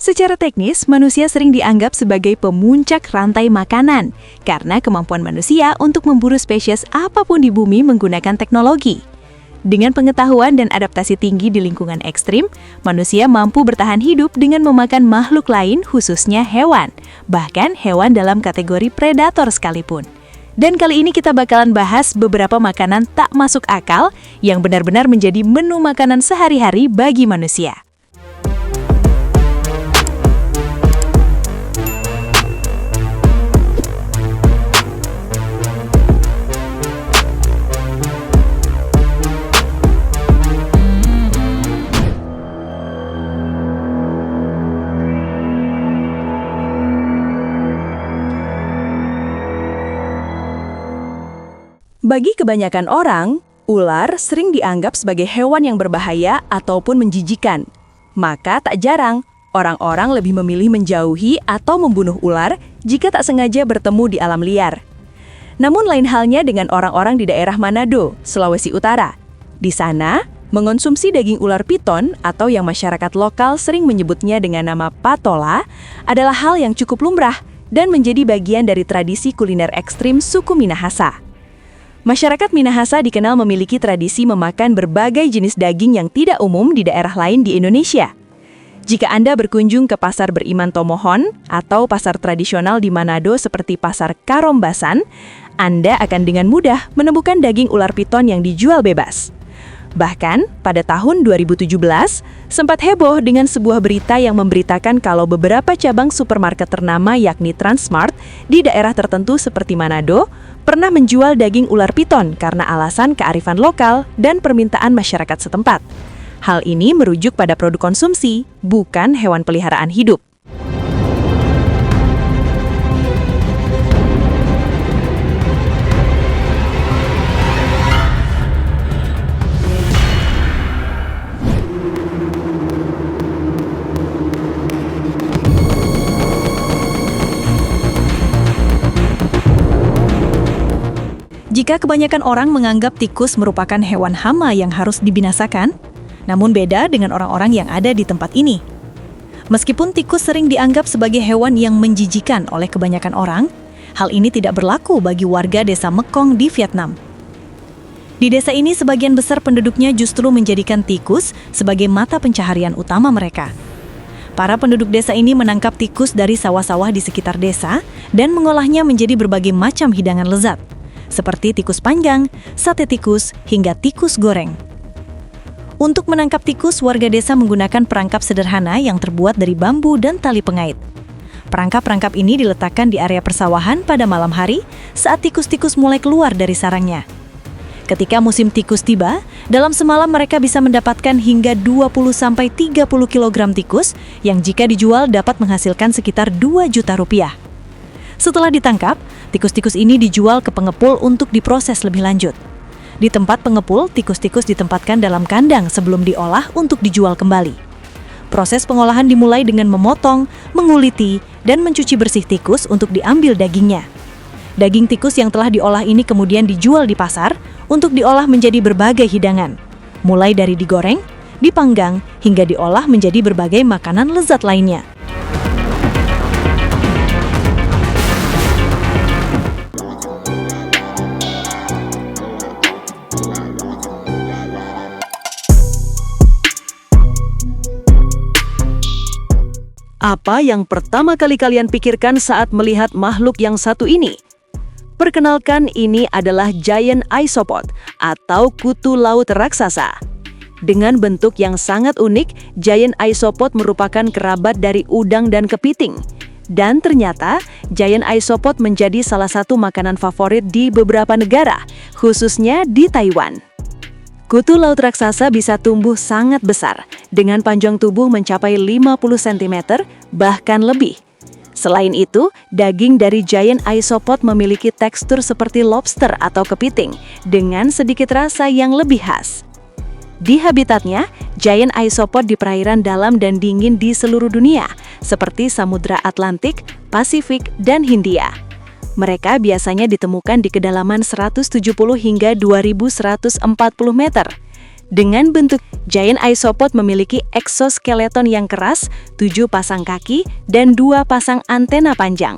Secara teknis, manusia sering dianggap sebagai pemuncak rantai makanan karena kemampuan manusia untuk memburu spesies apapun di bumi menggunakan teknologi. Dengan pengetahuan dan adaptasi tinggi di lingkungan ekstrim, manusia mampu bertahan hidup dengan memakan makhluk lain, khususnya hewan, bahkan hewan dalam kategori predator sekalipun. Dan kali ini kita bakalan bahas beberapa makanan tak masuk akal yang benar-benar menjadi menu makanan sehari-hari bagi manusia. Bagi kebanyakan orang, ular sering dianggap sebagai hewan yang berbahaya ataupun menjijikan. Maka tak jarang, orang-orang lebih memilih menjauhi atau membunuh ular jika tak sengaja bertemu di alam liar. Namun lain halnya dengan orang-orang di daerah Manado, Sulawesi Utara. Di sana, mengonsumsi daging ular piton atau yang masyarakat lokal sering menyebutnya dengan nama patola adalah hal yang cukup lumrah dan menjadi bagian dari tradisi kuliner ekstrim suku Minahasa. Masyarakat Minahasa dikenal memiliki tradisi memakan berbagai jenis daging yang tidak umum di daerah lain di Indonesia. Jika Anda berkunjung ke Pasar Beriman Tomohon atau pasar tradisional di Manado seperti Pasar Karombasan, Anda akan dengan mudah menemukan daging ular piton yang dijual bebas. Bahkan, pada tahun 2017, sempat heboh dengan sebuah berita yang memberitakan kalau beberapa cabang supermarket ternama yakni Transmart di daerah tertentu seperti Manado pernah menjual daging ular piton karena alasan kearifan lokal dan permintaan masyarakat setempat. Hal ini merujuk pada produk konsumsi, bukan hewan peliharaan hidup. Jika kebanyakan orang menganggap tikus merupakan hewan hama yang harus dibinasakan, namun beda dengan orang-orang yang ada di tempat ini. Meskipun tikus sering dianggap sebagai hewan yang menjijikan oleh kebanyakan orang, hal ini tidak berlaku bagi warga desa Mekong di Vietnam. Di desa ini sebagian besar penduduknya justru menjadikan tikus sebagai mata pencaharian utama mereka. Para penduduk desa ini menangkap tikus dari sawah-sawah di sekitar desa dan mengolahnya menjadi berbagai macam hidangan lezat, seperti tikus panggang, sate tikus, hingga tikus goreng. Untuk menangkap tikus, warga desa menggunakan perangkap sederhana yang terbuat dari bambu dan tali pengait. Perangkap-perangkap ini diletakkan di area persawahan pada malam hari saat tikus-tikus mulai keluar dari sarangnya. Ketika musim tikus tiba, dalam semalam mereka bisa mendapatkan hingga 20-30 kg tikus yang jika dijual dapat menghasilkan sekitar 2 juta rupiah. Setelah ditangkap, tikus-tikus ini dijual ke pengepul untuk diproses lebih lanjut. Di tempat pengepul, tikus-tikus ditempatkan dalam kandang sebelum diolah untuk dijual kembali. Proses pengolahan dimulai dengan memotong, menguliti, dan mencuci bersih tikus untuk diambil dagingnya. Daging tikus yang telah diolah ini kemudian dijual di pasar untuk diolah menjadi berbagai hidangan, mulai dari digoreng, dipanggang, hingga diolah menjadi berbagai makanan lezat lainnya. Apa yang pertama kali kalian pikirkan saat melihat makhluk yang satu ini? Perkenalkan, ini adalah giant isopod atau kutu laut raksasa. Dengan bentuk yang sangat unik, giant isopod merupakan kerabat dari udang dan kepiting. Dan ternyata, giant isopod menjadi salah satu makanan favorit di beberapa negara, khususnya di Taiwan. Kutu laut raksasa bisa tumbuh sangat besar, dengan panjang tubuh mencapai 50 cm, bahkan lebih. Selain itu, daging dari giant isopod memiliki tekstur seperti lobster atau kepiting, dengan sedikit rasa yang lebih khas. Di habitatnya, giant isopod di perairan dalam dan dingin di seluruh dunia, seperti Samudra Atlantik, Pasifik, dan Hindia. Mereka biasanya ditemukan di kedalaman 170 hingga 2140 meter. Dengan bentuk, giant isopod memiliki eksoskeleton yang keras, 7 pasang kaki, dan 2 pasang antena panjang.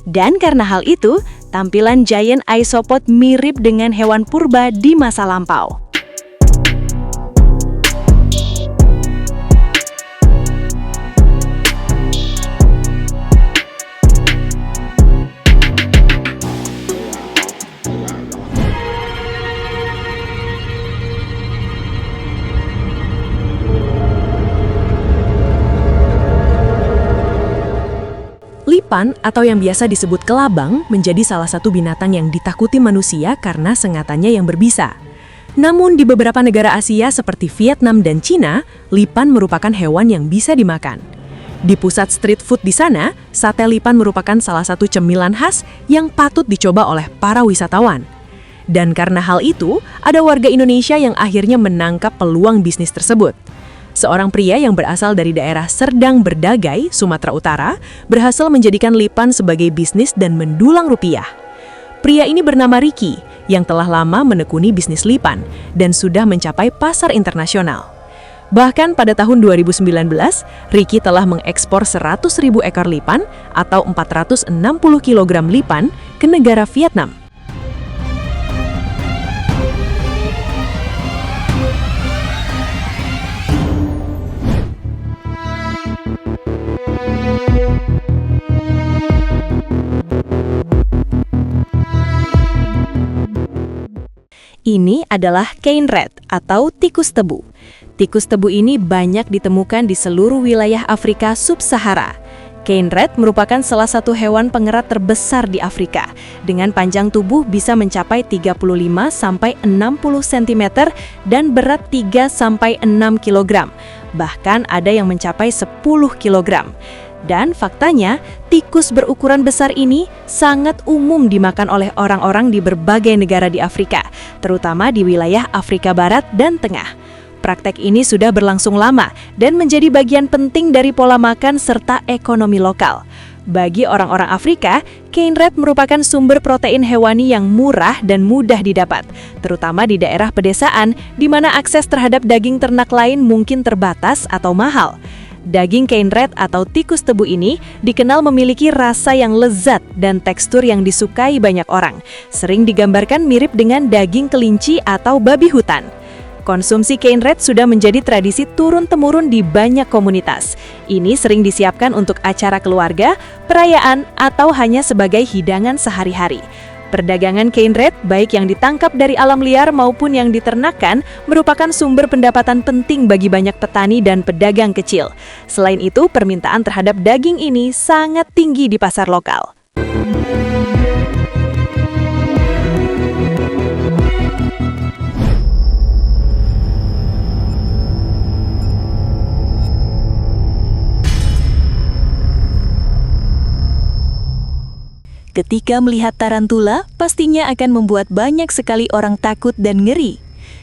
Dan karena hal itu, tampilan giant isopod mirip dengan hewan purba di masa lampau. Lipan atau yang biasa disebut kelabang menjadi salah satu binatang yang ditakuti manusia karena sengatannya yang berbisa. Namun di beberapa negara Asia seperti Vietnam dan Cina, lipan merupakan hewan yang bisa dimakan. Di pusat street food di sana, sate lipan merupakan salah satu cemilan khas yang patut dicoba oleh para wisatawan. Dan karena hal itu, ada warga Indonesia yang akhirnya menangkap peluang bisnis tersebut. Seorang pria yang berasal dari daerah Serdang Berdagai, Sumatera Utara, berhasil menjadikan lipan sebagai bisnis dan mendulang rupiah. Pria ini bernama Ricky, yang telah lama menekuni bisnis lipan dan sudah mencapai pasar internasional. Bahkan pada tahun 2019, Ricky telah mengekspor 100.000 ekor lipan atau 460 kg lipan ke negara Vietnam. Ini adalah cane rat atau tikus tebu. Tikus tebu ini banyak ditemukan di seluruh wilayah Afrika Sub-Sahara. Cane rat merupakan salah satu hewan pengerat terbesar di Afrika, dengan panjang tubuh bisa mencapai 35–60 cm dan berat 3–6 kg. Bahkan ada yang mencapai 10 kg. Dan faktanya, tikus berukuran besar ini sangat umum dimakan oleh orang-orang di berbagai negara di Afrika, terutama di wilayah Afrika Barat dan Tengah. Praktek ini sudah berlangsung lama dan menjadi bagian penting dari pola makan serta ekonomi lokal. Bagi orang-orang Afrika, cane rat merupakan sumber protein hewani yang murah dan mudah didapat, terutama di daerah pedesaan di mana akses terhadap daging ternak lain mungkin terbatas atau mahal. Daging cane rat atau tikus tebu ini dikenal memiliki rasa yang lezat dan tekstur yang disukai banyak orang. Sering digambarkan mirip dengan daging kelinci atau babi hutan. Konsumsi cane rat sudah menjadi tradisi turun-temurun di banyak komunitas. Ini sering disiapkan untuk acara keluarga, perayaan, atau hanya sebagai hidangan sehari-hari. Perdagangan cane rat, baik yang ditangkap dari alam liar maupun yang diternakan, merupakan sumber pendapatan penting bagi banyak petani dan pedagang kecil. Selain itu, permintaan terhadap daging ini sangat tinggi di pasar lokal. Ketika melihat tarantula, pastinya akan membuat banyak sekali orang takut dan ngeri.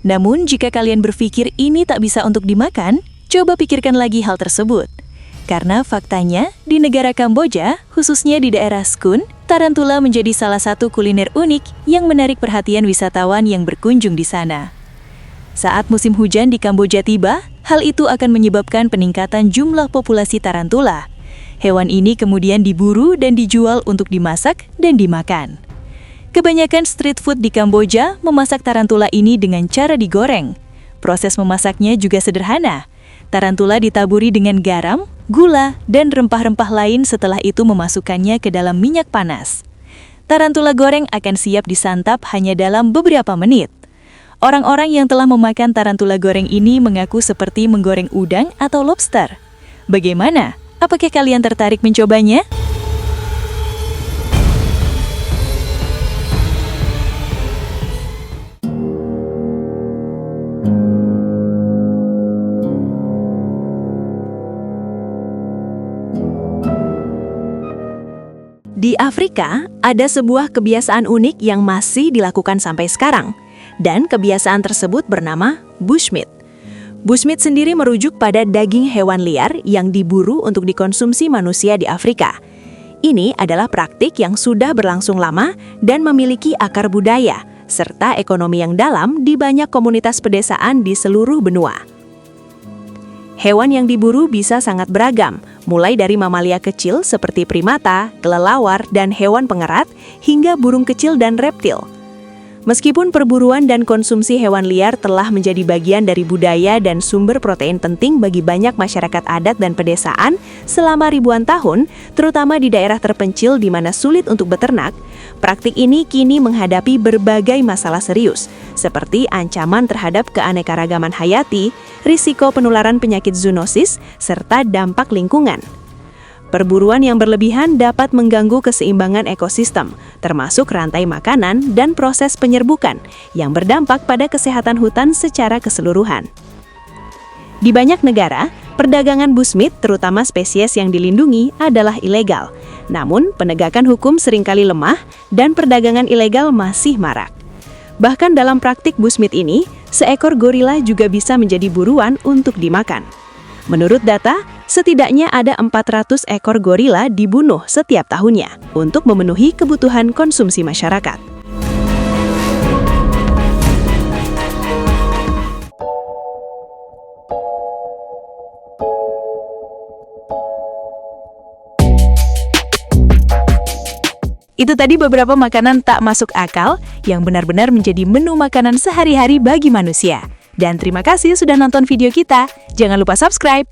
Namun, jika kalian berpikir ini tak bisa untuk dimakan, coba pikirkan lagi hal tersebut. Karena faktanya, di negara Kamboja, khususnya di daerah Skun, tarantula menjadi salah satu kuliner unik yang menarik perhatian wisatawan yang berkunjung di sana. Saat musim hujan di Kamboja tiba, hal itu akan menyebabkan peningkatan jumlah populasi tarantula. Hewan ini kemudian diburu dan dijual untuk dimasak dan dimakan. Kebanyakan street food di Kamboja memasak tarantula ini dengan cara digoreng. Proses memasaknya juga sederhana. Tarantula ditaburi dengan garam, gula, dan rempah-rempah lain setelah itu memasukkannya ke dalam minyak panas. Tarantula goreng akan siap disantap hanya dalam beberapa menit. Orang-orang yang telah memakan tarantula goreng ini mengaku seperti menggoreng udang atau lobster. Bagaimana? Apakah kalian tertarik mencobanya? Di Afrika, ada sebuah kebiasaan unik yang masih dilakukan sampai sekarang, dan kebiasaan tersebut bernama bushmeat. Bushmeat sendiri merujuk pada daging hewan liar yang diburu untuk dikonsumsi manusia di Afrika. Ini adalah praktik yang sudah berlangsung lama dan memiliki akar budaya, serta ekonomi yang dalam di banyak komunitas pedesaan di seluruh benua. Hewan yang diburu bisa sangat beragam, mulai dari mamalia kecil seperti primata, kelelawar, dan hewan pengerat, hingga burung kecil dan reptil. Meskipun perburuan dan konsumsi hewan liar telah menjadi bagian dari budaya dan sumber protein penting bagi banyak masyarakat adat dan pedesaan selama ribuan tahun, terutama di daerah terpencil di mana sulit untuk beternak, praktik ini kini menghadapi berbagai masalah serius, seperti ancaman terhadap keanekaragaman hayati, risiko penularan penyakit zoonosis, serta dampak lingkungan. Perburuan yang berlebihan dapat mengganggu keseimbangan ekosistem, termasuk rantai makanan dan proses penyerbukan, yang berdampak pada kesehatan hutan secara keseluruhan. Di banyak negara, perdagangan bushmeat, terutama spesies yang dilindungi, adalah ilegal. Namun, penegakan hukum seringkali lemah dan perdagangan ilegal masih marak. Bahkan dalam praktik bushmeat ini, seekor gorila juga bisa menjadi buruan untuk dimakan. Menurut data, setidaknya ada 400 ekor gorila dibunuh setiap tahunnya untuk memenuhi kebutuhan konsumsi masyarakat. Itu tadi beberapa makanan tak masuk akal yang benar-benar menjadi menu makanan sehari-hari bagi manusia. Dan terima kasih sudah nonton video kita. Jangan lupa subscribe.